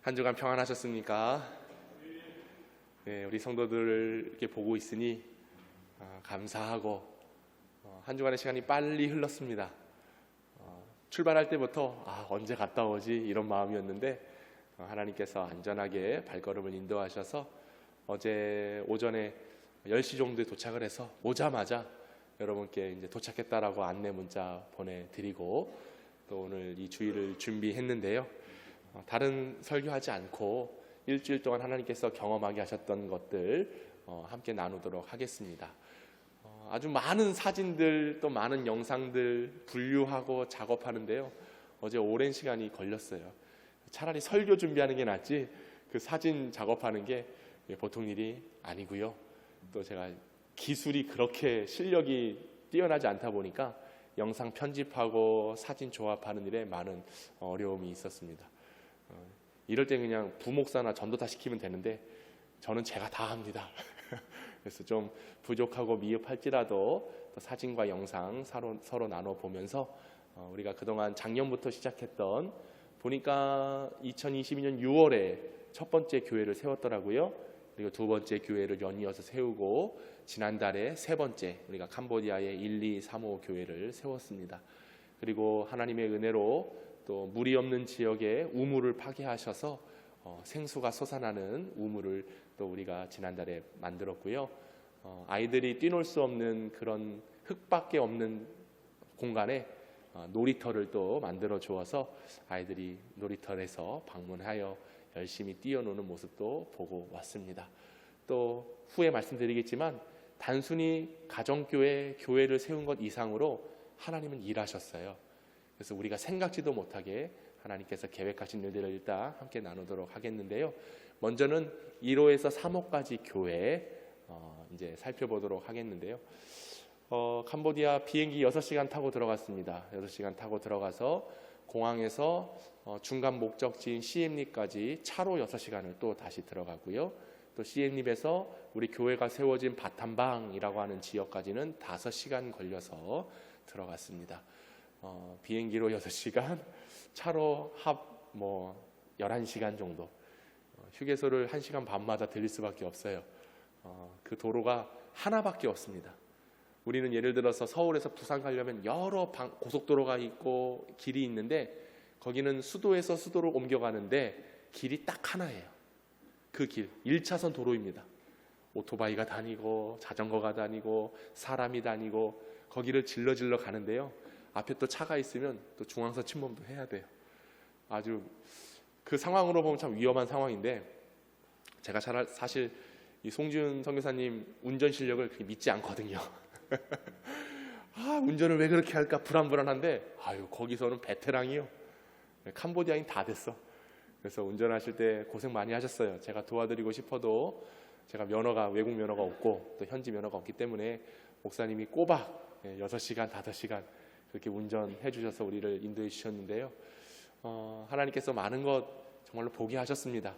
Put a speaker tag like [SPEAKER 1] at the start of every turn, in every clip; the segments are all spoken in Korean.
[SPEAKER 1] 한 주간 평안하셨습니까? 네, 우리 성도들 이렇게 보고 있으니 감사하고 한 주간의 시간이 빨리 흘렀습니다. 출발할 때부터 언제 갔다 오지 이런 마음이었는데 하나님께서 안전하게 발걸음을 인도하셔서 어제 오전에 10시 정도에 도착을 해서 오자마자 여러분께 이제 도착했다라고 안내 문자 보내드리고 또 오늘 이 주일을 준비했는데요. 다른 설교하지 않고 일주일 동안 하나님께서 경험하게 하셨던 것들 함께 나누도록 하겠습니다. 아주 많은 사진들 또 많은 영상들 분류하고 작업하는데요. 어제 오랜 시간이 걸렸어요. 차라리 설교 준비하는 게 낫지 그 사진 작업하는 게 보통 일이 아니고요. 또 제가 기술이 그렇게 실력이 뛰어나지 않다 보니까 영상 편집하고 사진 조합하는 일에 많은 어려움이 있었습니다. 이럴 때 그냥 부목사나 전도사 시키면 되는데 저는 제가 다 합니다. 그래서 좀 부족하고 미흡할지라도 또 사진과 영상 서로 나눠보면서 우리가 그동안 작년부터 시작했던 보니까 2022년 6월에 첫 번째 교회를 세웠더라고요. 그리고 두 번째 교회를 연이어서 세우고 지난달에 세 번째 우리가 캄보디아의 1, 2, 3호 교회를 세웠습니다. 그리고 하나님의 은혜로 또 물이 없는 지역에 우물을 파괴하셔서 생수가 솟아나는 우물을 또 우리가 지난달에 만들었고요. 아이들이 뛰놀 수 없는 그런 흙밖에 없는 공간에 놀이터를 또 만들어 주어서 아이들이 놀이터에서 방문하여 열심히 뛰어노는 모습도 보고 왔습니다. 또 후에 말씀드리겠지만 단순히 가정교회, 교회를 세운 것 이상으로 하나님은 일하셨어요. 그래서 우리가 생각지도 못하게 하나님께서 계획하신 일들을 일단 함께 나누도록 하겠는데요. 먼저는 1호에서 3호까지 교회 이제 살펴보도록 하겠는데요. 캄보디아 비행기 6시간 타고 들어갔습니다. 6시간 타고 들어가서 공항에서 중간 목적지인 시엠립까지 차로 6시간을 또 다시 들어가고요. 또 시엠립에서 우리 교회가 세워진 바탐방이라고 하는 지역까지는 5시간 걸려서 들어갔습니다. 비행기로 6시간, 차로 합 11시간 정도. 휴게소를 1시간 반마다 들릴 수밖에 없어요. 그 도로가 하나밖에 없습니다. 우리는 예를 들어서 서울에서 부산 가려면 여러 고속도로가 있고 길이 있는데 거기는 수도에서 수도로 옮겨가는데 길이 딱 하나예요. 그 길, 1차선 도로입니다. 오토바이가 다니고 자전거가 다니고 사람이 다니고 거기를 질러 가는데요. 앞에 또 차가 있으면 또 중앙선 침범도 해야 돼요. 아주 그 상황으로 보면 참 위험한 상황인데 제가 사실 이 송지훈 선교사님 운전 실력을 그렇게 믿지 않거든요. 운전을 왜 그렇게 할까 불안한데 거기서는 베테랑이요. 캄보디아인 다 됐어. 그래서 운전하실 때 고생 많이 하셨어요. 제가 도와드리고 싶어도 제가 외국 면허가 없고 또 현지 면허가 없기 때문에 목사님이 꼬박 6시간, 5시간 그렇게 운전해 주셔서 우리를 인도해 주셨는데요. 하나님께서 많은 것 정말로 보게 하셨습니다.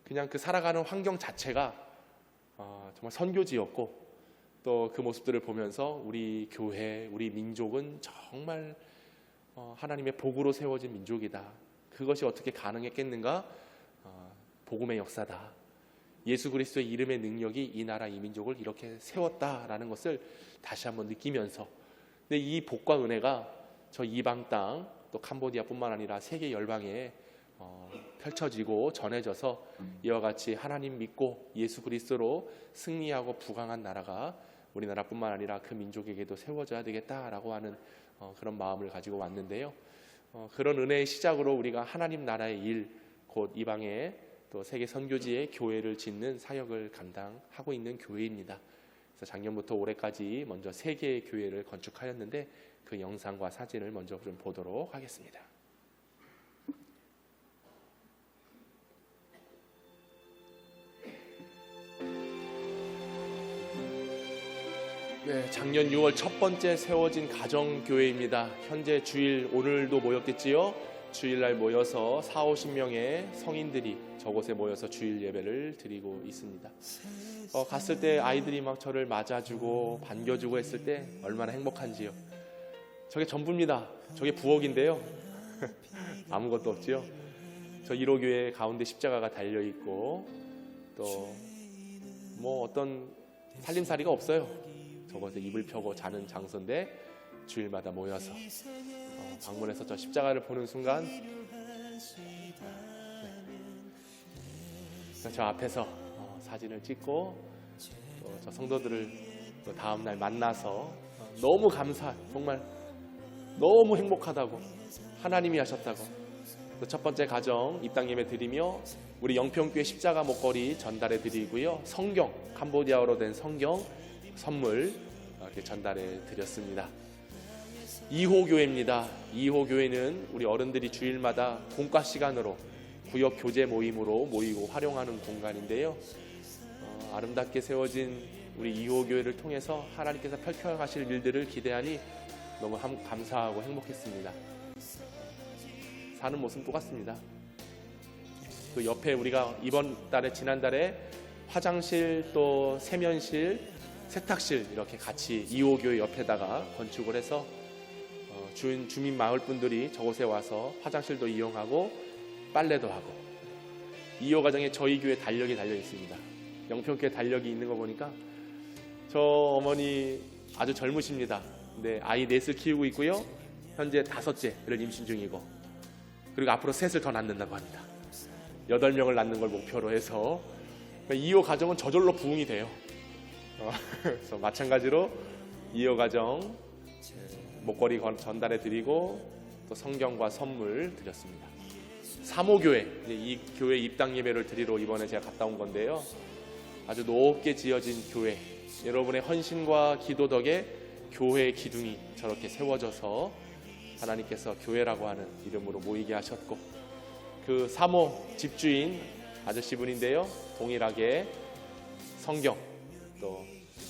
[SPEAKER 1] 그냥 그 살아가는 환경 자체가 정말 선교지였고 또 그 모습들을 보면서 우리 교회, 우리 민족은 정말 하나님의 복으로 세워진 민족이다. 그것이 어떻게 가능했겠는가? 복음의 역사다. 예수 그리스도의 이름의 능력이 이 나라, 이 민족을 이렇게 세웠다라는 것을 다시 한번 느끼면서 근데 이 복과 은혜가 저 이방 땅, 또 캄보디아뿐만 아니라 세계 열방에 펼쳐지고 전해져서 이와 같이 하나님 믿고 예수 그리스도로 승리하고 부강한 나라가 우리나라뿐만 아니라 그 민족에게도 세워져야 되겠다라고 하는 그런 마음을 가지고 왔는데요. 그런 은혜의 시작으로 우리가 하나님 나라의 일, 곧 이방에 또 세계 선교지의 교회를 짓는 사역을 감당하고 있는 교회입니다. 그래서 작년부터 올해까지 먼저 3개의 교회를 건축하였는데 그 영상과 사진을 먼저 좀 보도록 하겠습니다. 네, 작년 6월 첫 번째 세워진 가정교회입니다. 현재 주일 오늘도 모였겠지요? 주일날 모여서 40-50명의 성인들이 저곳에 모여서 주일 예배를 드리고 있습니다. 갔을 때 아이들이 막 저를 맞아주고 반겨주고 했을 때 얼마나 행복한지요. 저게 전부입니다. 저게 부엌인데요. 아무것도 없지요. 저 1호 교회 가운데 십자가가 달려 있고 또 뭐 어떤 살림살이가 없어요. 저곳에 이불 펴고 자는 장소인데 주일마다 모여서 방문해서 저 십자가를 보는 순간 저 앞에서 사진을 찍고 또 저 성도들을 또 다음날 만나서 너무 정말 너무 행복하다고, 하나님이 하셨다고, 또 첫 번째 가정 입당 예배 드리며 우리 영평교회 십자가 목걸이 전달해 드리고요, 성경, 캄보디아어로 된 성경 선물 이렇게 전달해 드렸습니다. 2호 교회입니다. 2호 교회는 우리 어른들이 주일마다 공과 시간으로 구역 교제 모임으로 모이고 활용하는 공간인데요. 아름답게 세워진 우리 2호 교회를 통해서 하나님께서 펼쳐가실 일들을 기대하니 너무 감사하고 행복했습니다. 사는 모습 똑같습니다. 그 옆에 우리가 지난달에 화장실 또 세면실, 세탁실 이렇게 같이 2호 교회 옆에다가 건축을 해서 주민 마을 분들이 저곳에 와서 화장실도 이용하고 빨래도 하고 2호 가정에 저희 교회 달력이 달려 있습니다. 영평교회 달력이 있는 거 보니까 저 어머니 아주 젊으십니다. 근데 아이 넷을 키우고 있고요. 현재 5째를 임신 중이고 그리고 앞으로 셋을 더 낳는다고 합니다. 8명을 낳는 걸 목표로 해서 2호 가정은 저절로 부흥이 돼요. 그래서 마찬가지로 2호 가정 목걸이 전달해 드리고 또 성경과 선물 드렸습니다. 3호 교회, 이 교회 입당 예배를 드리러 이번에 제가 갔다 온 건데요. 아주 높게 지어진 교회, 여러분의 헌신과 기도 덕에 교회의 기둥이 저렇게 세워져서 하나님께서 교회라고 하는 이름으로 모이게 하셨고, 그 3호 집주인 아저씨분인데요, 동일하게 성경, 또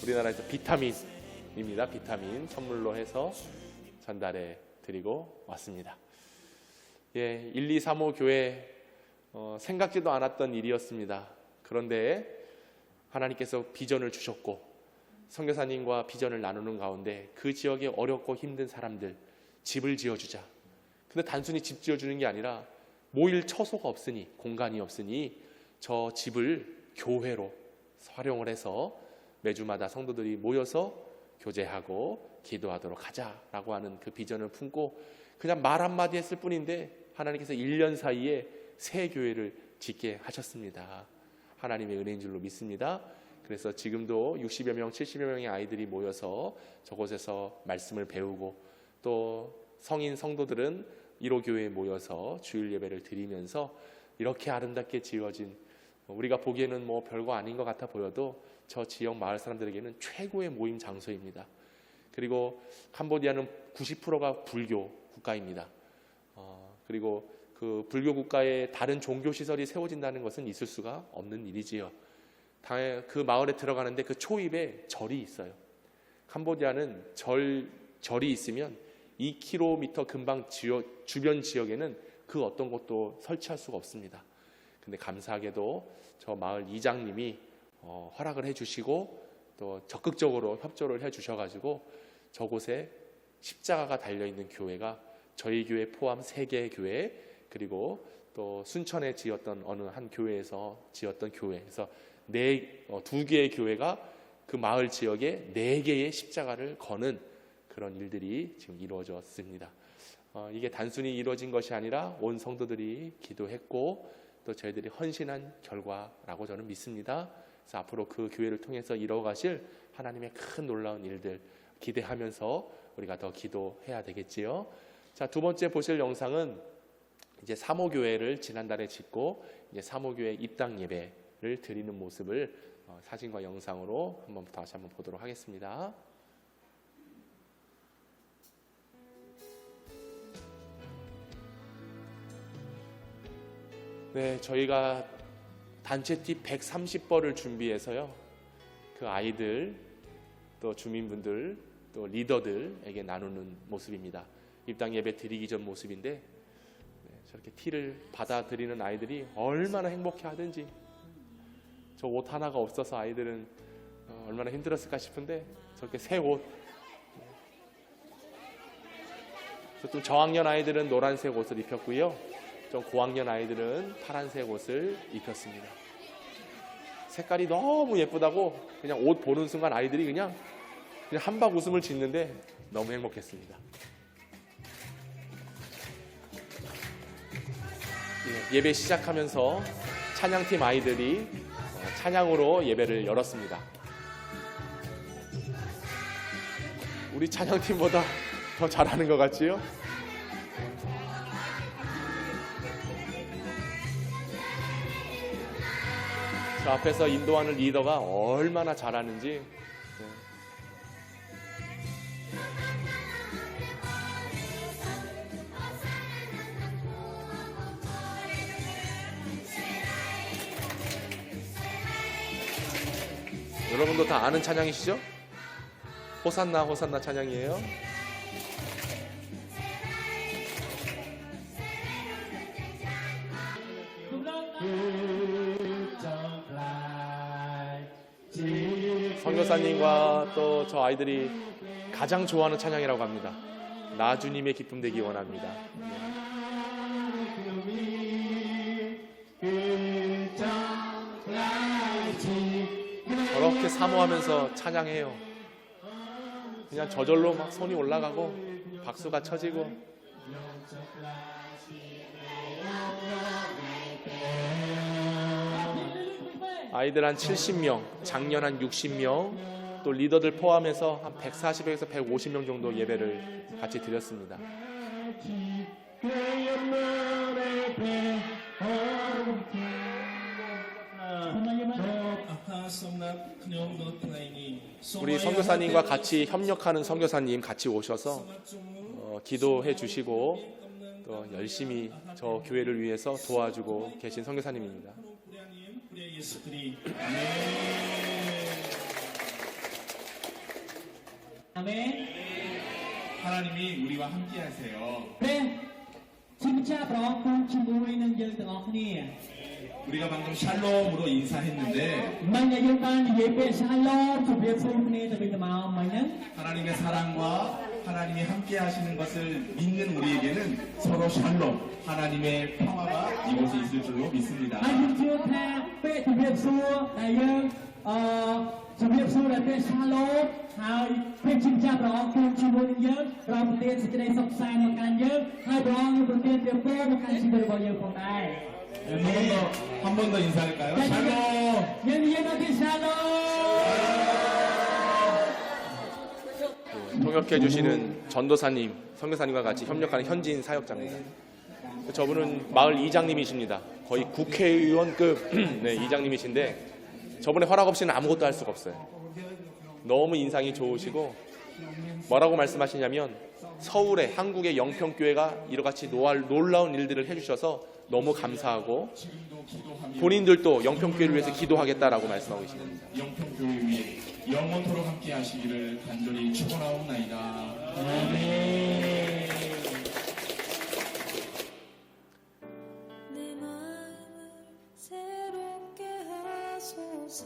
[SPEAKER 1] 우리나라에서 비타민입니다. 비타민 선물로 해서 전달해 드리고 왔습니다. 1, 2, 3호 교회 생각지도 않았던 일이었습니다. 그런데 하나님께서 비전을 주셨고 선교사님과 비전을 나누는 가운데 그 지역에 어렵고 힘든 사람들 집을 지어주자. 근데 단순히 집 지어주는 게 아니라 모일 처소가 없으니, 공간이 없으니 저 집을 교회로 활용을 해서 매주마다 성도들이 모여서 교제하고 기도하도록 하자라고 하는 그 비전을 품고 그냥 말 한마디 했을 뿐인데 하나님께서 1년 사이에 새 교회를 짓게 하셨습니다. 하나님의 은혜인 줄로 믿습니다. 그래서 지금도 60여 명, 70여 명의 아이들이 모여서 저곳에서 말씀을 배우고 또 성인 성도들은 1호 교회에 모여서 주일 예배를 드리면서 이렇게 아름답게 지어진, 우리가 보기에는 뭐 별거 아닌 것 같아 보여도 저 지역 마을 사람들에게는 최고의 모임 장소입니다. 그리고 캄보디아는 90%가 불교 국가입니다. 그리고 그 불교 국가에 다른 종교 시설이 세워진다는 것은 있을 수가 없는 일이지요. 그 마을에 들어가는데 그 초입에 절이 있어요. 캄보디아는 절이 있으면 2km 근방 주변 지역에는 그 어떤 곳도 설치할 수가 없습니다. 근데 감사하게도 저 마을 이장님이 허락을 해주시고 또 적극적으로 협조를 해주셔가지고 저곳에 십자가가 달려있는 교회가 저희 교회 포함 3개의 교회, 그리고 또 순천에 지었던 어느 한 교회에서 지었던 교회에서 2개의 교회가 그 마을 지역에 4개의 십자가를 거는 그런 일들이 지금 이루어졌습니다. 이게 단순히 이루어진 것이 아니라 온 성도들이 기도했고 또 저희들이 헌신한 결과라고 저는 믿습니다. 그래서 앞으로 그 교회를 통해서 이뤄가실 하나님의 큰 놀라운 일들 기대하면서 우리가 더 기도해야 되겠지요. 자, 두 번째 보실 영상은 이제 3호 교회를 지난달에 짓고 이제 3호 교회 입당 예배를 드리는 모습을 사진과 영상으로 다시 한번 보도록 하겠습니다. 네, 저희가 단체티 130벌을 준비해서요, 그 아이들 또 주민분들 또 리더들에게 나누는 모습입니다. 입당 예배 드리기 전 모습인데 저렇게 티를 받아들이는 아이들이 얼마나 행복해 하든지, 저 옷 하나가 없어서 아이들은 얼마나 힘들었을까 싶은데 저렇게 새 옷, 좀 저학년 아이들은 노란색 옷을 입혔고요, 좀 고학년 아이들은 파란색 옷을 입혔습니다. 색깔이 너무 예쁘다고 그냥 옷 보는 순간 아이들이 그냥 한박 웃음을 짓는데 너무 행복했습니다. 예배 시작하면서 찬양팀 아이들이 찬양으로 예배를 열었습니다. 우리 찬양팀보다 더 잘하는 것 같지요? 저 앞에서 인도하는 리더가 얼마나 잘하는지. 여러분도 다 아는 찬양이시죠? 호산나 호산나 찬양이에요. 선교사님과 또 저 아이들이 가장 좋아하는 찬양이라고 합니다. 나 주님의 기쁨 되기 원합니다. 저렇게 사모하면서 찬양해요. 그냥 저절로 막 손이 올라가고 박수가 쳐지고. 아이들 한 70명, 작년 한 60명, 또 리더들 포함해서 한 140에서 150명 정도 예배를 같이 드렸습니다. 우리 선교사님과 같이 협력하는 선교사님 같이 오셔서 기도해 주시고 또 열심히 저 교회를 위해서 도와주고 계신 선교사님입니다.
[SPEAKER 2] 아멘.
[SPEAKER 3] 하나님이 우리와 함께 하세요. 우리가 방금 샬롬으로 인사했는데 하나님의 사랑과 하나님이 함께 하시는 것을 믿는 우리에게는 서로 샬롬, 하나님의 평화가 이곳에 있을 줄로 믿습니다. 한 번 더 인사할까요? 샬롬!
[SPEAKER 1] 통역해 주시는 전도사님, 선교사님과 같이 협력하는 현지인 사역자입니다. 저분은 마을 이장님이십니다. 거의 국회의원급 네, 이장님이신데 저번에 허락 없이는 아무것도 할 수가 없어요. 너무 인상이 좋으시고 뭐라고 말씀하시냐면 서울에 한국의 영평교회가 이렇게같이 놀라운 일들을 해주셔서 너무 감사하고 본인들도 영평교회를 위해서 기도하겠다라고 말씀하고 계십니다.
[SPEAKER 3] 영평교회 위에 영원토록 함께 하시기를 간절히 축원하옵나이다. 아멘.
[SPEAKER 4] 내 마음을 새롭게 하소서.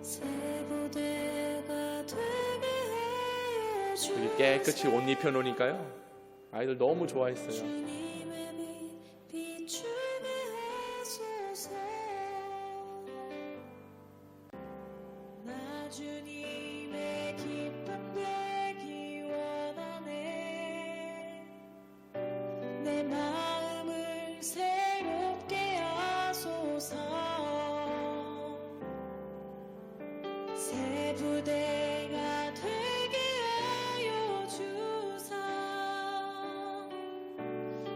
[SPEAKER 4] 새 부대가 되게 하여 주소서.
[SPEAKER 1] 여기 깨끗이 옷 입혀놓으니까요 아이들 너무 좋아했어요.
[SPEAKER 4] 주님의 빛 비추게 하소서. 나 주님의 기쁨 되기 원하네. 내 마음을 새롭게 하소서. 새 부대가 되게 하여 주사.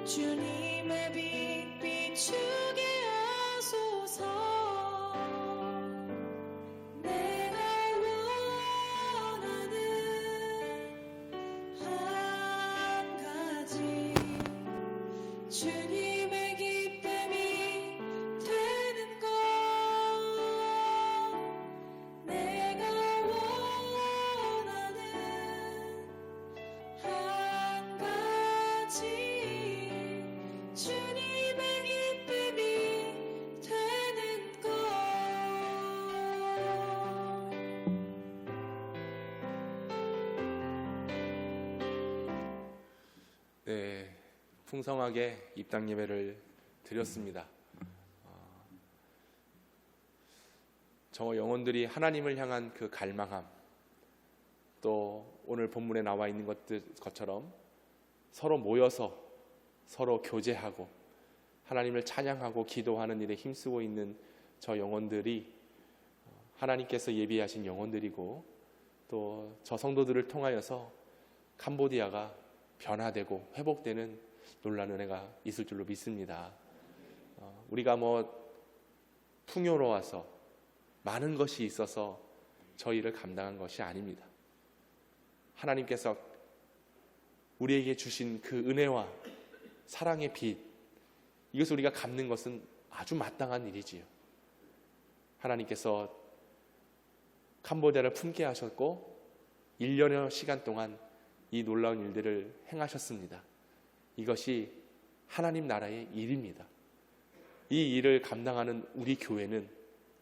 [SPEAKER 4] 주님의 빛 비추게 하소서. 내가 원하는 한 가지 주님의 기쁨이 되는 것. 내가 원하는 한 가지 주님의 기쁨이
[SPEAKER 1] 네, 풍성하게 입당 예배를 드렸습니다. 저 영혼들이 하나님을 향한 그 갈망함, 또 오늘 본문에 나와 있는 것처럼 서로 모여서 서로 교제하고 하나님을 찬양하고 기도하는 일에 힘쓰고 있는 저 영혼들이 하나님께서 예비하신 영혼들이고, 또 저 성도들을 통하여서 캄보디아가 변화되고 회복되는 놀라운 은혜가 있을 줄로 믿습니다. 우리가 풍요로워서 많은 것이 있어서 저희를 감당한 것이 아닙니다. 하나님께서 우리에게 주신 그 은혜와 사랑의 빛, 이것을 우리가 갚는 것은 아주 마땅한 일이지요. 하나님께서 캄보디아를 품게 하셨고 1년여 시간 동안 이 놀라운 일들을 행하셨습니다. 이것이 하나님 나라의 일입니다. 이 일을 감당하는 우리 교회는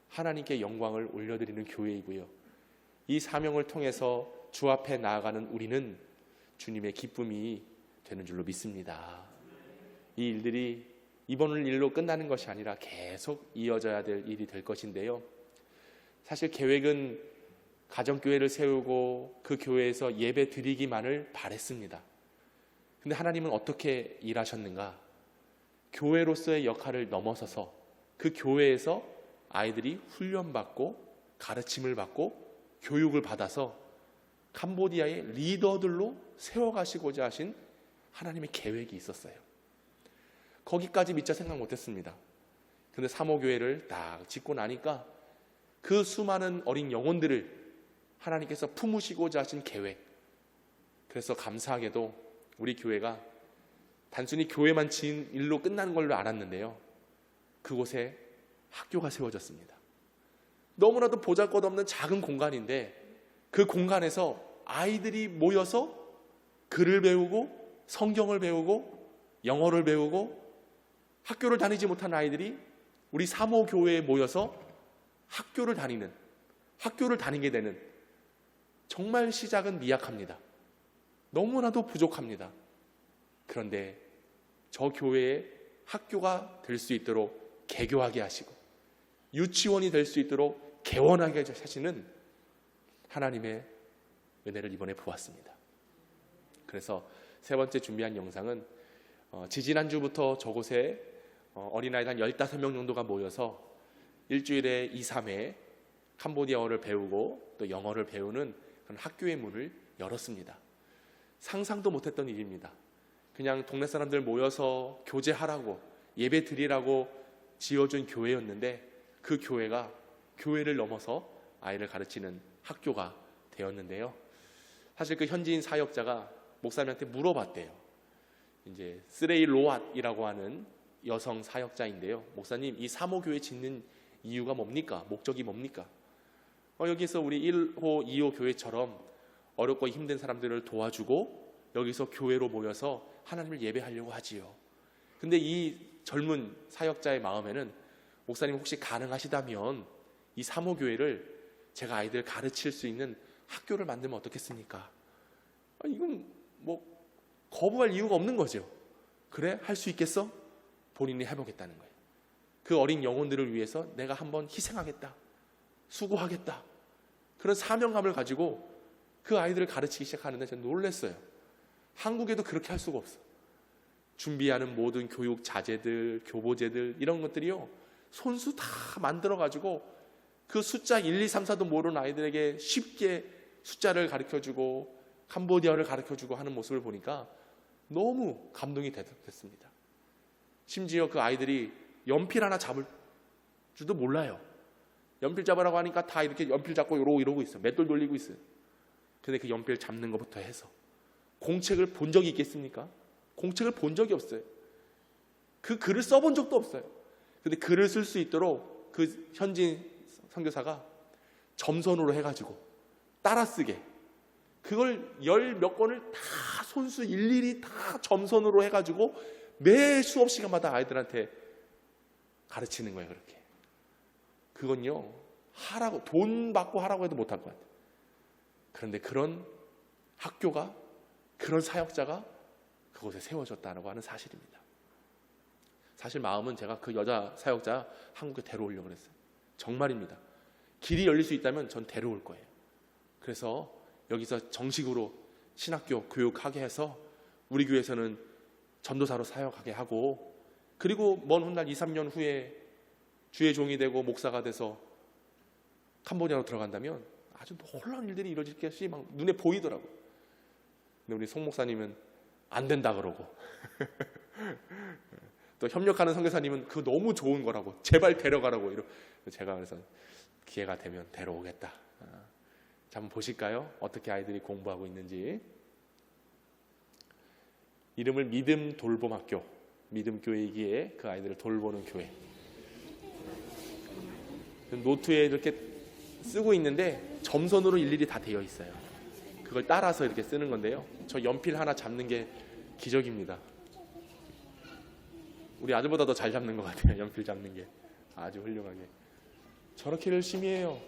[SPEAKER 1] 하나님께 영광을 올려드리는 교회이고요, 이 사명을 통해서 주 앞에 나아가는 우리는 주님의 기쁨이 되는 줄로 믿습니다. 이 일들이 이번 일로 끝나는 것이 아니라 계속 이어져야 될 일이 될 것인데요, 사실 계획은 가정교회를 세우고 그 교회에서 예배 드리기만을 바랬습니다. 근데 하나님은 어떻게 일하셨는가? 교회로서의 역할을 넘어서서 그 교회에서 아이들이 훈련받고 가르침을 받고 교육을 받아서 캄보디아의 리더들로 세워가시고자 하신 하나님의 계획이 있었어요. 거기까지 미처 생각 못했습니다. 근데 사모교회를 딱 짓고 나니까 그 수많은 어린 영혼들을 하나님께서 품으시고자 하신 계획, 그래서 감사하게도 우리 교회가 단순히 교회만 지은 일로 끝나는 걸로 알았는데요, 그곳에 학교가 세워졌습니다. 너무나도 보잘것없는 작은 공간인데 그 공간에서 아이들이 모여서 글을 배우고 성경을 배우고 영어를 배우고, 학교를 다니지 못한 아이들이 우리 사모교회에 모여서 학교를 다니게 되는, 정말 시작은 미약합니다. 너무나도 부족합니다. 그런데 저 교회에 학교가 될 수 있도록 개교하게 하시고 유치원이 될 수 있도록 개원하게 하시는 하나님의 은혜를 이번에 보았습니다. 그래서 세 번째 준비한 영상은 지지난주부터 저곳에 어린아이들 한 15명 정도가 모여서 일주일에 2, 3회 캄보디아어를 배우고 또 영어를 배우는 그런 학교의 문을 열었습니다. 상상도 못했던 일입니다. 그냥 동네 사람들 모여서 교제하라고 예배 드리라고 지어준 교회였는데 그 교회가 교회를 넘어서 아이를 가르치는 학교가 되었는데요, 사실 그 현지인 사역자가 목사님한테 물어봤대요. 이제 스레이 로앗이라고 하는 여성 사역자인데요, 목사님, 이 사모교회 짓는 이유가 뭡니까? 목적이 뭡니까? 여기서 우리 1호, 2호 교회처럼 어렵고 힘든 사람들을 도와주고 여기서 교회로 모여서 하나님을 예배하려고 하지요. 근데 이 젊은 사역자의 마음에는, 목사님 혹시 가능하시다면 이 사모교회를 제가 아이들 가르칠 수 있는 학교를 만들면 어떻겠습니까? 이건 거부할 이유가 없는 거죠. 그래? 할 수 있겠어? 본인이 해보겠다는 거예요. 그 어린 영혼들을 위해서 내가 한번 희생하겠다, 수고하겠다, 그런 사명감을 가지고 그 아이들을 가르치기 시작하는데 저는 놀랐어요. 한국에도 그렇게 할 수가 없어. 준비하는 모든 교육 자재들, 교보제들 이런 것들이요, 손수 다 만들어가지고 그 숫자 1, 2, 3, 4도 모르는 아이들에게 쉽게 숫자를 가르쳐주고 캄보디아를 가르쳐주고 하는 모습을 보니까 너무 감동이 됐습니다. 심지어 그 아이들이 연필 하나 잡을 줄도 몰라요. 연필 잡으라고 하니까 다 이렇게 연필 잡고 이러고 있어요. 맷돌 돌리고 있어요. 근데 그 연필 잡는 것부터 해서 공책을 본 적이 있겠습니까? 공책을 본 적이 없어요. 그 글을 써본 적도 없어요. 근데 글을 쓸 수 있도록 그 현지인 선교사가 점선으로 해가지고 따라 쓰게, 그걸 10몇 권을 다 손수 일일이 다 점선으로 해가지고 매 수업 시간마다 아이들한테 가르치는 거예요. 그렇게. 그건요, 하라고, 돈 받고 하라고 해도 못할 것 같아요. 그런데 그런 학교가, 그런 사역자가 그곳에 세워졌다고 하는 사실입니다. 사실 마음은 제가 그 여자 사역자 한국에 데려오려고 그랬어요. 정말입니다. 길이 열릴 수 있다면 전 데려올 거예요. 그래서 여기서 정식으로 신학교 교육하게 해서 우리 교회에서는 전도사로 사역하게 하고, 그리고 먼 훗날 2, 3년 후에 주의 종이 되고 목사가 돼서 캄보디아로 들어간다면 아주 놀라운 일들이 이루어질 것이 막 눈에 보이더라고요. 근데 우리 송 목사님은 안 된다 그러고 또 협력하는 선교사님은 그거 너무 좋은 거라고, 제발 데려가라고 이러. 제가 그래서 기회가 되면 데려오겠다. 자, 한번 보실까요? 어떻게 아이들이 공부하고 있는지. 이름을 믿음 돌봄학교, 믿음교회이기에 그 아이들을 돌보는 교회. 노트에 이렇게 쓰고 있는데 점선으로 일일이 다 되어 있어요. 그걸 따라서 이렇게 쓰는 건데요. 저 연필 하나 잡는 게 기적입니다. 우리 아들보다 더 잘 잡는 것 같아요. 연필 잡는 게 아주 훌륭하게. 저렇게 열심히 해요.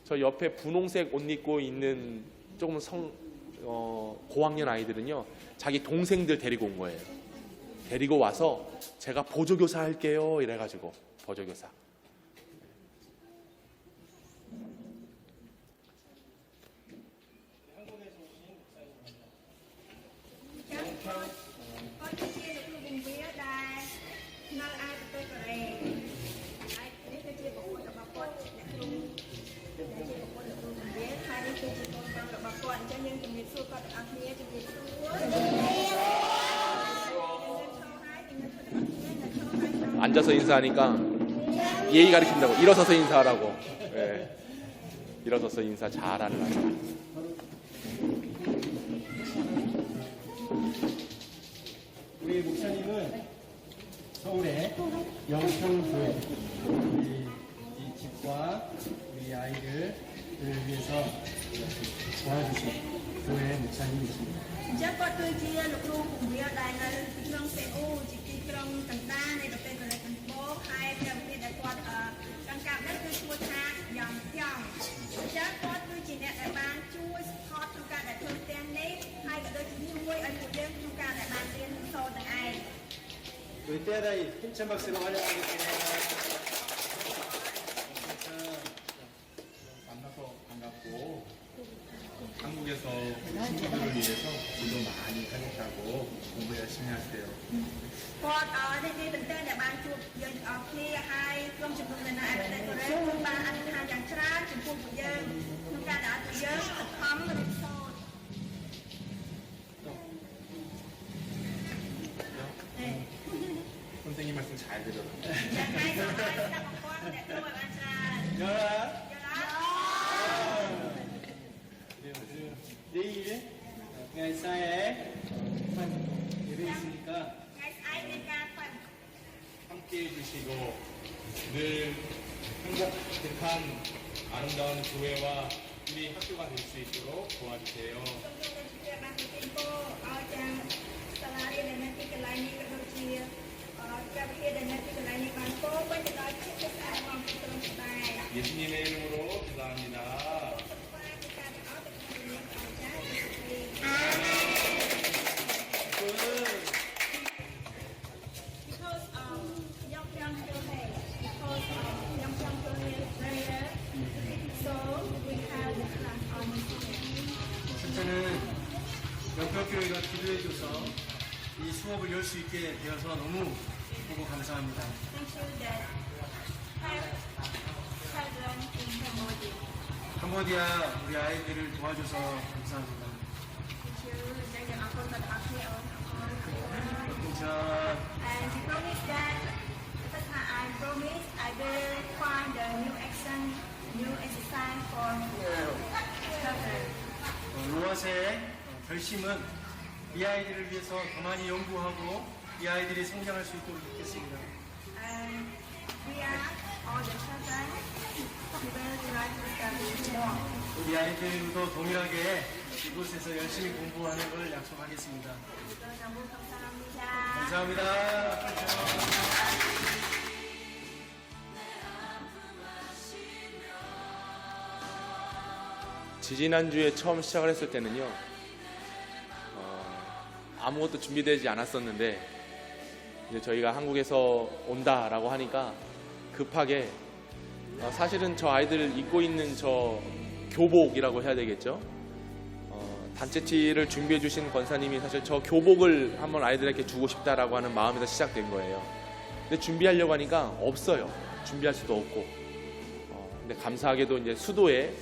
[SPEAKER 1] 저 옆에 분홍색 옷 입고 있는 조금 고학년 아이들은요, 자기 동생들 데리고 온 거예요. 데리고 와서 제가 보조교사 할게요 이래가지고 보조교사. 앉아서 인사하니까 예의 가르친다고 일어서서 인사하라고. 예. 일어서서 인사 잘하는 아이.
[SPEAKER 2] 우리 목사님은 서울의 영평교회 이 집과 우리 아이들을 위해서 도와주신 교회 목사님이십니다.
[SPEAKER 5] chắc có tôi chia lục luôn cùng với đại là trong Seoul chỉ khi trong tầng ta này được tên là thành phố hai trong khi đại quan trong cặp đất tôi chua tha dòng dòng chắc có tôi chỉ nè đại ban chua hot trong cả đại thôn tên đấy hai cái đôi chỉ nuôi ở một đêm trong cả đại ban tiên sâu tầng ai
[SPEAKER 2] 우리 때다이 힘찬 박수로 환영하겠습니다.
[SPEAKER 3] 만나서 반갑고, 한국에서 친구들을 위해서 기도 많이 하겠다고 공부 열심히 하세요.
[SPEAKER 5] còn ở đây đây từng tên đại ban chua dân ở kia hai trong trường hợp này là đại tôi đấy ba anh hai dàn tra trường phun của dân trong cả đã tự dân thật thấm và được sâu
[SPEAKER 3] 선생님 말씀 잘 들어요.
[SPEAKER 5] hai rồi ta một con để tôi bạn tra
[SPEAKER 2] 열아,
[SPEAKER 5] do đó
[SPEAKER 2] 내일 회사에 예배 있으니까
[SPEAKER 5] ngày ai bên ca phần
[SPEAKER 3] 함께 해주시고 늘 행복한 아름다운 교회와 우리 학교가 될 수 있도록 도와주세요.
[SPEAKER 5] ban tổ chức cô ở trang sala đây là cái cái này cái đôi chia cho kia đây là cái này ban cô với cái đó cái cái phòng trong bài
[SPEAKER 3] 예수님의 이름으로 기도합니다.
[SPEAKER 5] because Yongkyang Dohe because Yongkyang Dohe is prayer so we have the class on
[SPEAKER 2] 첫째는 영평교회가 기도해줘서 이 수업을 열 수 있게 되어서 너무 보고 감사합니다.
[SPEAKER 5] thank you that have children in Cambodia
[SPEAKER 2] 캄보디아 우리 아이들을 도와줘서 감사합니다.
[SPEAKER 5] thank you that you are going to ask me on
[SPEAKER 2] 자,
[SPEAKER 5] and you promise that that's how I promise I will find the new action new exercise for children
[SPEAKER 2] 로아의 결심은 이 아이들을 위해서 더 많이 연구하고 이 아이들이 성장할 수 있도록 돕겠습니다.
[SPEAKER 5] and we are all the children we will try to study more
[SPEAKER 2] 우리 아이들도 동일하게 이곳에서 열심히 공부하는 걸 약속하겠습니다.
[SPEAKER 5] 너무 감사합니다.
[SPEAKER 2] 감사합니다.
[SPEAKER 1] 지지난주에 처음 시작을 했을 때는요, 아무것도 준비되지 않았었는데 이제 저희가 한국에서 온다라고 하니까 급하게 사실은 저 아이들 입고 있는 저 교복이라고 해야 되겠죠. 단체티를 준비해 주신 권사님이 사실 저 교복을 한번 아이들에게 주고 싶다라고 하는 마음에서 시작된 거예요. 근데 준비하려고 하니까 없어요. 준비할 수도 없고. 근데 감사하게도 이제 수도에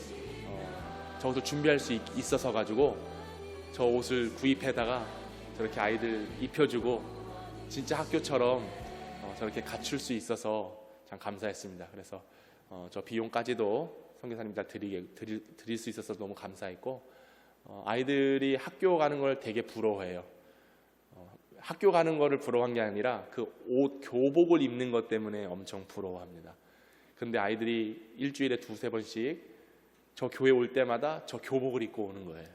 [SPEAKER 1] 저것을 준비할 수 있어서 가지고 저 옷을 구입해다가 저렇게 아이들 입혀주고 진짜 학교처럼 저렇게 갖출 수 있어서 참 감사했습니다. 그래서 저 비용까지도 선교사님 다 드릴 수 있어서 너무 감사했고, 아이들이 학교 가는 걸 되게 부러워해요. 학교 가는 거를 부러워한 게 아니라 그 옷, 교복을 입는 것 때문에 엄청 부러워합니다. 근데 아이들이 일주일에 2-3번씩 저 교회 올 때마다 저 교복을 입고 오는 거예요.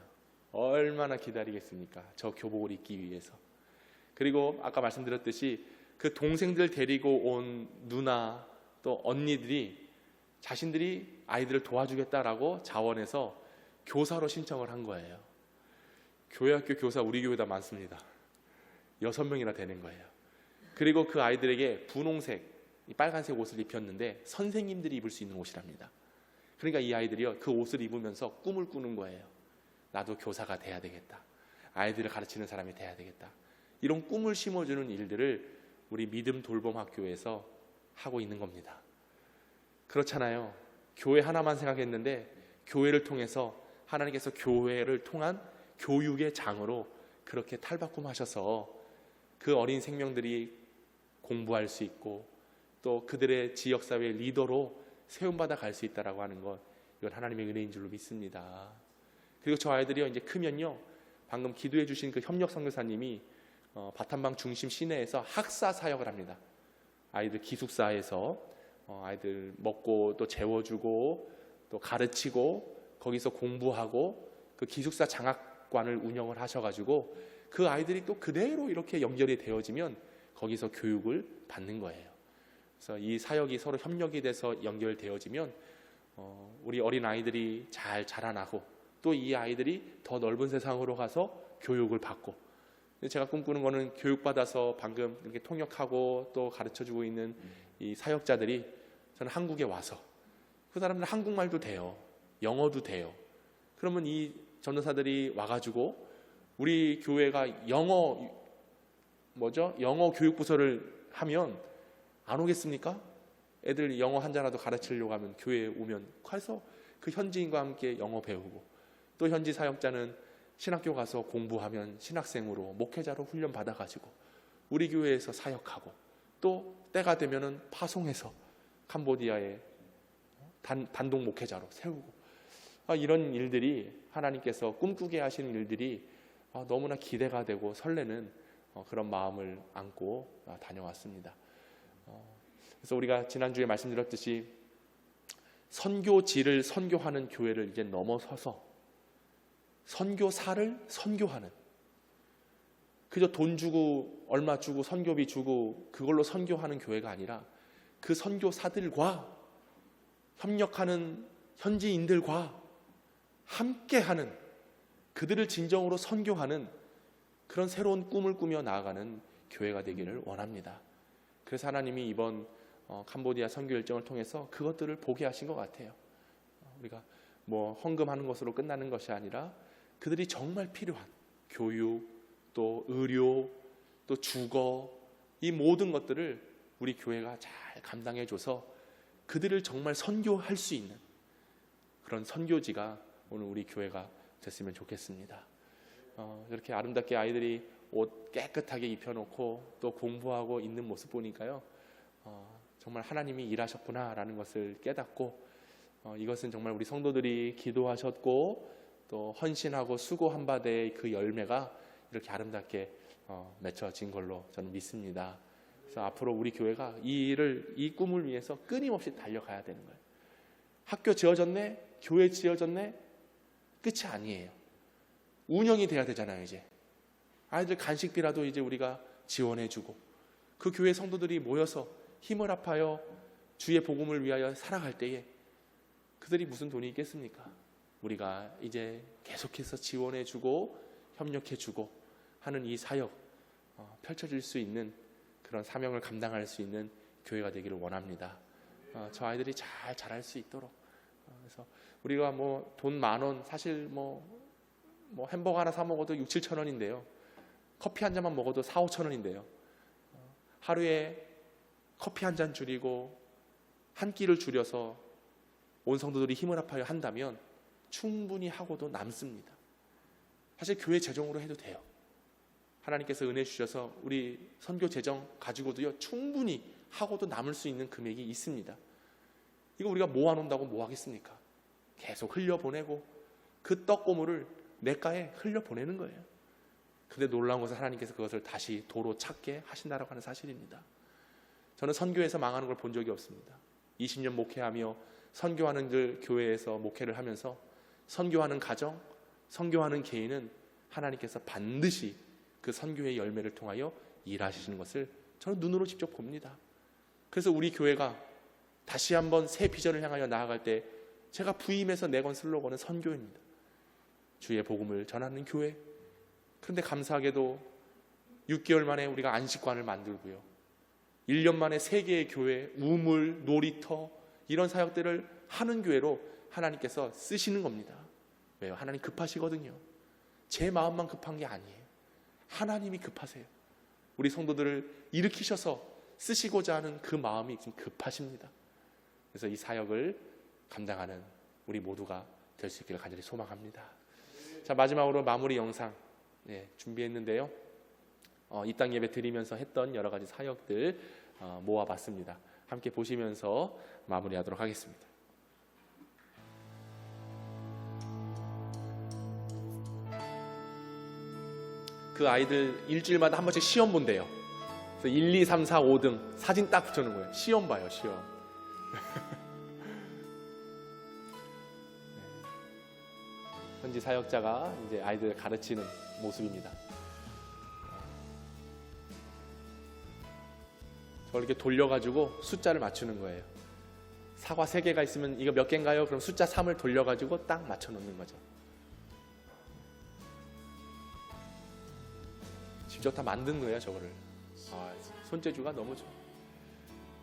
[SPEAKER 1] 얼마나 기다리겠습니까? 저 교복을 입기 위해서. 그리고 아까 말씀드렸듯이 그 동생들 데리고 온 누나 또 언니들이 자신들이 아이들을 도와주겠다라고 자원해서 교사로 신청을 한 거예요. 교회학교 교사 우리 교회다 많습니다. 6명이나 되는 거예요. 그리고 그 아이들에게 분홍색, 빨간색 옷을 입혔는데 선생님들이 입을 수 있는 옷이랍니다. 그러니까 이 아이들이요, 그 옷을 입으면서 꿈을 꾸는 거예요. 나도 교사가 돼야 되겠다. 아이들을 가르치는 사람이 돼야 되겠다. 이런 꿈을 심어주는 일들을 우리 믿음 돌봄 학교에서 하고 있는 겁니다. 그렇잖아요. 교회 하나만 생각했는데 교회를 통해서 하나님께서 교회를 통한 교육의 장으로 그렇게 탈바꿈하셔서 그 어린 생명들이 공부할 수 있고 또 그들의 지역사회 리더로 세움받아 갈 수 있다라고 하는 것, 이건 하나님의 은혜인 줄로 믿습니다. 그리고 저 아이들이요, 이제 크면요, 방금 기도해 주신 그 협력 선교사님이 바탄방 중심 시내에서 학사 사역을 합니다. 아이들 기숙사에서 아이들 먹고 또 재워주고 또 가르치고 거기서 공부하고 그 기숙사 장학관을 운영을 하셔가지고 그 아이들이 또 그대로 이렇게 연결이 되어지면 거기서 교육을 받는 거예요. 그래서 이 사역이 서로 협력이 돼서 연결되어지면 우리 어린 아이들이 잘 자라나고 또 이 아이들이 더 넓은 세상으로 가서 교육을 받고, 제가 꿈꾸는 거는 교육받아서 방금 이렇게 통역하고 또 가르쳐주고 있는 이 사역자들이 저는 한국에 와서 그 사람들 한국말도 돼요. 영어도 돼요. 그러면 이 전도사들이 와가지고 우리 교회가 영어 교육부서를 하면 안 오겠습니까? 애들 영어 한자라도 가르치려고 하면 교회에 오면 가서 그 현지인과 함께 영어 배우고, 또 현지 사역자는 신학교 가서 공부하면 신학생으로 목회자로 훈련 받아가지고 우리 교회에서 사역하고 또 때가 되면은 파송해서 캄보디아에 단독 목회자로 세우고, 이런 일들이 하나님께서 꿈꾸게 하시는 일들이 너무나 기대가 되고 설레는 그런 마음을 안고 다녀왔습니다. 그래서 우리가 지난주에 말씀드렸듯이 선교지를 선교하는 교회를 이제 넘어서서 선교사를 선교하는, 그저 돈 주고 얼마 주고 선교비 주고 그걸로 선교하는 교회가 아니라 그 선교사들과 협력하는 현지인들과 함께하는, 그들을 진정으로 선교하는 그런 새로운 꿈을 꾸며 나아가는 교회가 되기를 원합니다. 그래서 하나님이 이번 캄보디아 선교 일정을 통해서 그것들을 보게 하신 것 같아요. 우리가 헌금하는 것으로 끝나는 것이 아니라 그들이 정말 필요한 교육, 또 의료, 또 주거, 이 모든 것들을 우리 교회가 잘 감당해줘서 그들을 정말 선교할 수 있는 그런 선교지가 오늘 우리 교회가 됐으면 좋겠습니다. 이렇게 아름답게 아이들이 옷 깨끗하게 입혀놓고 또 공부하고 있는 모습 보니까요, 정말 하나님이 일하셨구나라는 것을 깨닫고, 이것은 정말 우리 성도들이 기도하셨고 또 헌신하고 수고한 바의 그 열매가 이렇게 아름답게 맺혀진 걸로 저는 믿습니다. 그래서 앞으로 우리 교회가 이 꿈을 위해서 끊임없이 달려가야 되는 거예요. 학교 지어졌네, 교회 지어졌네, 끝이 아니에요. 운영이 돼야 되잖아요. 이제 아이들 간식비라도 이제 우리가 지원해주고, 그 교회 성도들이 모여서 힘을 합하여 주의 복음을 위하여 살아갈 때에 그들이 무슨 돈이 있겠습니까? 우리가 이제 계속해서 지원해주고 협력해주고 하는 이 사역 펼쳐질 수 있는 그런 사명을 감당할 수 있는 교회가 되기를 원합니다. 저 아이들이 잘 자랄 수 있도록. 그래서 우리가 뭐 돈 10,000원 사실 뭐 햄버거 하나 사 먹어도 6-7천 원인데요. 커피 한 잔만 먹어도 4-5천 원인데요. 하루에 커피 한 잔 줄이고 한 끼를 줄여서 온 성도들이 힘을 합하여 한다면 충분히 하고도 남습니다. 사실 교회 재정으로 해도 돼요. 하나님께서 은혜 주셔서 우리 선교 재정 가지고도요 충분히 하고도 남을 수 있는 금액이 있습니다. 이거 우리가 모아놓는다고 뭐 하겠습니까? 계속 흘려보내고 그 떡고물을 냇가에 흘려보내는 거예요. 근데 놀라운 것은 하나님께서 그것을 다시 도로 찾게 하신다라고 하는 사실입니다. 저는 선교에서 망하는 걸 본 적이 없습니다. 20년 목회하며 선교하는 그 교회에서 목회를 하면서 선교하는 가정, 선교하는 개인은 하나님께서 반드시 그 선교의 열매를 통하여 일하시는 것을 저는 눈으로 직접 봅니다. 그래서 우리 교회가 다시 한번 새 비전을 향하여 나아갈 때 제가 부임해서 내건 슬로건은 선교입니다. 주의 복음을 전하는 교회. 그런데 감사하게도 6개월 만에 우리가 안식관을 만들고요. 1년 만에 3개의 교회, 우물, 놀이터 이런 사역들을 하는 교회로 하나님께서 쓰시는 겁니다. 왜요? 하나님 급하시거든요. 제 마음만 급한 게 아니에요. 하나님이 급하세요. 우리 성도들을 일으키셔서 쓰시고자 하는 그 마음이 지금 급하십니다. 그래서 이 사역을 감당하는 우리 모두가 될 수 있기를 간절히 소망합니다. 자, 마지막으로 마무리 영상 준비했는데요. 이 땅 예배 드리면서 했던 여러 가지 사역들 모아봤습니다. 함께 보시면서 마무리하도록 하겠습니다. 그 아이들 일주일마다 한 번씩 시험 본대요. 그래서 1, 2, 3, 4, 5등 사진 딱 붙여놓은 거예요. 시험 봐요, 시험. 현지 사역자가 이제 아이들 가르치는 모습입니다. 저를 이렇게 돌려가지고 숫자를 맞추는 거예요. 사과 3개가 있으면 이거 몇 개인가요? 그럼 숫자 3을 돌려가지고 딱 맞춰놓는 거죠. 직접 다 만든 거예요, 저거를. 손재주가 너무 좋아요.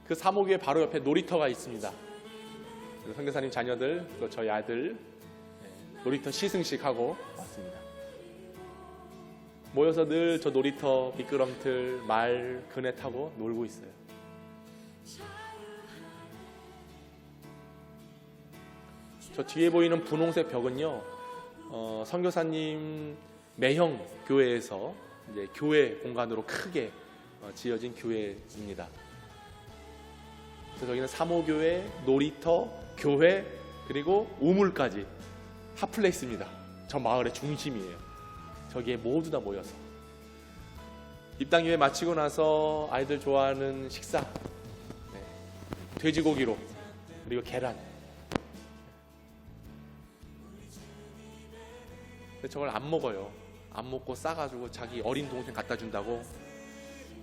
[SPEAKER 1] 그 사모교회 바로 옆에 놀이터가 있습니다. 선교사님 자녀들, 또 저희 아들 놀이터 시승식 하고 왔습니다. 모여서 늘 저 놀이터 미끄럼틀, 말, 그네 타고 놀고 있어요. 저 뒤에 보이는 분홍색 벽은요, 선교사님 매형 교회에서 이제 교회 공간으로 크게 지어진 교회입니다. 그래서 저기는 사모교회, 놀이터, 교회, 그리고 우물까지 핫플레이스입니다. 저 마을의 중심이에요. 저기에 모두 다 모여서 입당 예배 마치고 나서 아이들 좋아하는 식사, 돼지고기로, 그리고 계란. 근데 저걸 안 먹어요. 안 먹고 싸가지고 자기 어린 동생 갖다 준다고.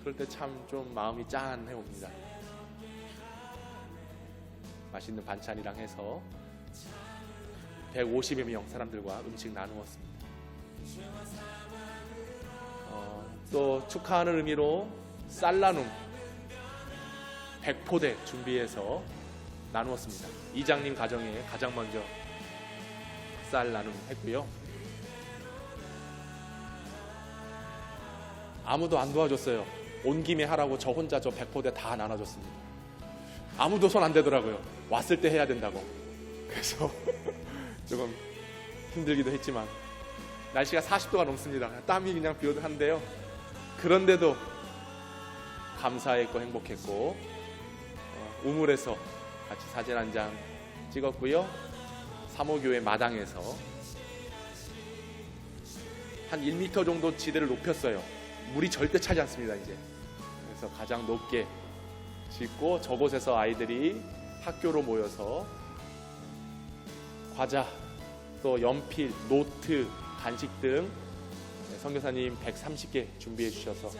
[SPEAKER 1] 그럴 때 참 좀 마음이 짠해 옵니다. 맛있는 반찬이랑 해서 150여 명 사람들과 음식 나누었습니다. 또 축하하는 의미로 쌀 나눔 100포대 준비해서 나누었습니다. 이장님 가정에 가장 먼저 쌀 나눔 했고요. 아무도 안 도와줬어요. 온 김에 하라고 저 혼자 저 100포대 다 나눠줬습니다. 아무도 손 안 대더라고요. 왔을 때 해야 된다고. 그래서 조금 힘들기도 했지만 날씨가 40도가 넘습니다. 땀이 그냥 비오듯한데요. 그런데도 감사했고 행복했고 우물에서 같이 사진 한 장 찍었고요. 사모교회 마당에서 한 1m 정도 지대를 높였어요. 물이 절대 차지 않습니다. 이제 그래서 가장 높게 짓고 저곳에서 아이들이 학교로 모여서 과자, 또 연필, 노트, 간식 등 선교사님 130개 준비해 주셔서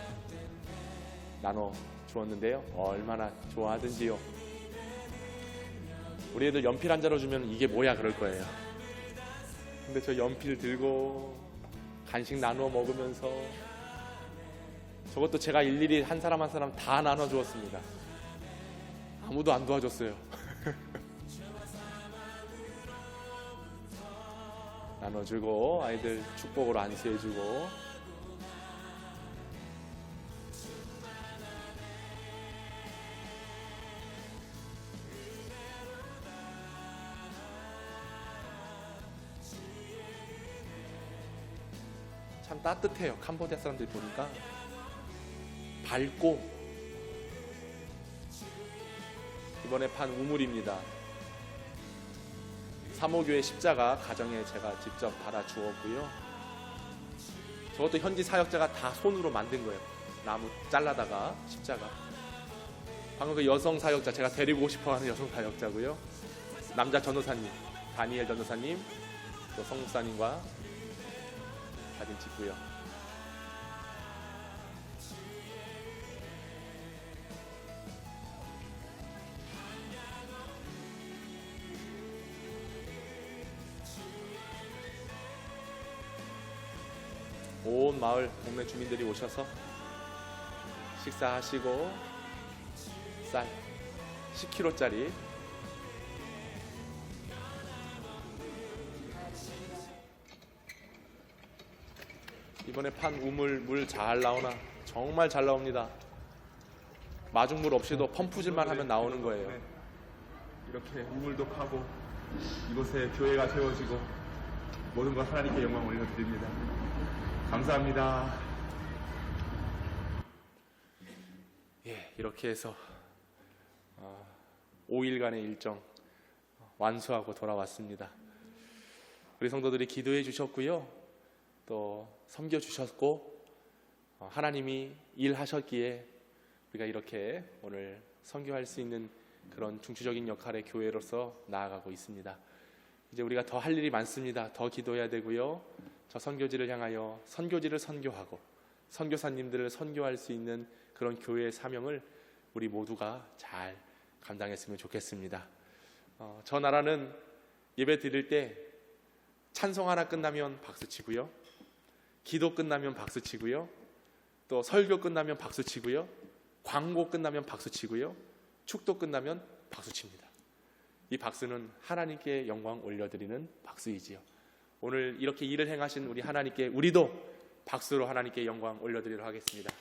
[SPEAKER 1] 나눠 주었는데요. 얼마나 좋아하든지요. 우리 애들 연필 한 자로 주면 이게 뭐야 그럴 거예요. 근데 저 연필 들고 간식 나누어 먹으면서 저것도 제가 일일이 한 사람 한 사람 다 나눠 주었습니다. 아무도 안 도와줬어요. 나눠주고 아이들 축복으로 안수해주고. 참 따뜻해요. 캄보디아 사람들이 보니까 밝고. 이번에 판 우물입니다. 사모교회 십자가 가정에 제가 직접 달아 주었고요. 저것도 현지 사역자가 다 손으로 만든 거예요. 나무 잘라다가 십자가. 방금 그 여성 사역자, 제가 데리고 싶어하는 여성 사역자고요. 남자 전도사님, 다니엘 전도사님, 또 성목사님과 사진 찍고요. 온 마을 동네 주민들이 오셔서 식사하시고 쌀 10kg짜리 이번에 판 우물 물 잘 나오나? 정말 잘 나옵니다. 마중물 없이도 펌프질만 하면 나오는 거예요.
[SPEAKER 6] 이렇게 우물도 파고 이곳에 교회가 세워지고 모든 것 하나님께 영광 올려드립니다. 감사합니다.
[SPEAKER 1] 예, 이렇게 해서 5일간의 일정 완수하고 돌아왔습니다. 우리 성도들이 기도해 주셨고요. 또 섬겨 주셨고 하나님이 일하셨기에 우리가 이렇게 오늘 선교할 수 있는 그런 중추적인 역할의 교회로서 나아가고 있습니다. 이제 우리가 더 할 일이 많습니다. 더 기도해야 되고요. 저 선교지를 향하여 선교지를 선교하고 선교사님들을 선교할 수 있는 그런 교회의 사명을 우리 모두가 잘 감당했으면 좋겠습니다. 저 나라는 예배 드릴 때 찬송 하나 끝나면 박수 치고요. 기도 끝나면 박수 치고요. 또 설교 끝나면 박수 치고요. 광고 끝나면 박수 치고요. 축도 끝나면 박수 칩니다. 이 박수는 하나님께 영광 올려드리는 박수이지요. 오늘 이렇게 일을 행하신 우리 하나님께 우리도 박수로 하나님께 영광 올려드리도록 하겠습니다.